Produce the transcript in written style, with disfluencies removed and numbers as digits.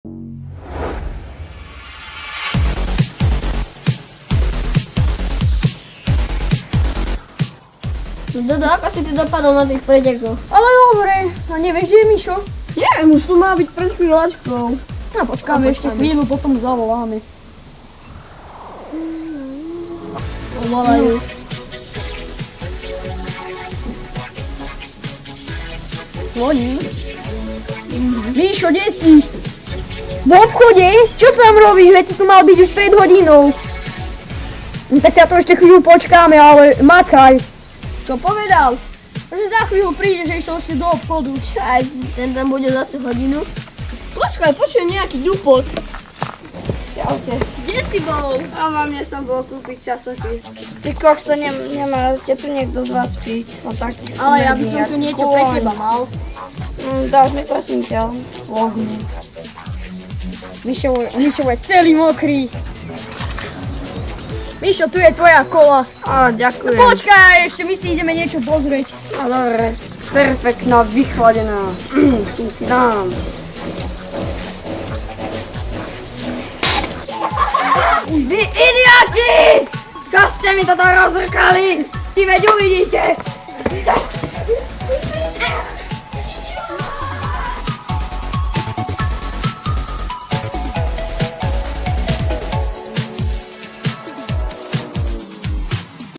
Dodo, ako si ty dopadol na tých pretekoch? Ale dobre, a nevieš, kde je Mišo? Neviem, už tu má byť pred chvíľačkou. No počkáme ešte chvíľu, potom zavoláme. Volajú. Voní. Mišo, kde si? V obchode? Čo tam robíš? Veď si tu mal byť už pred hodinou. Tak ja to ešte chvíľu počkáme, ale makaj. Čo povedal? Že za chvíľu príde, že išiel ešte do obchodu. Aj ten tam bude zase hodinu. Počkaj, počujem nejaký dupot. Čaute. Kde si bol? A mne som bol kúpiť časopis. Ty kokso, nemáte tu niekto z vás piť. Som taký smedný. Ale ja by som tu niečo pre teba mal. Dáš mi prosím ťa. Mišo je celý mokrý. Mišo, tu je tvoja kola. Á, ďakujem. Počkaj, ešte my si ideme niečo pozrieť. No dobre, perfektná, vychladená. Tu si dám. Vy idioti! Čo ste mi toto rozrkali? Ty veď uvidíte!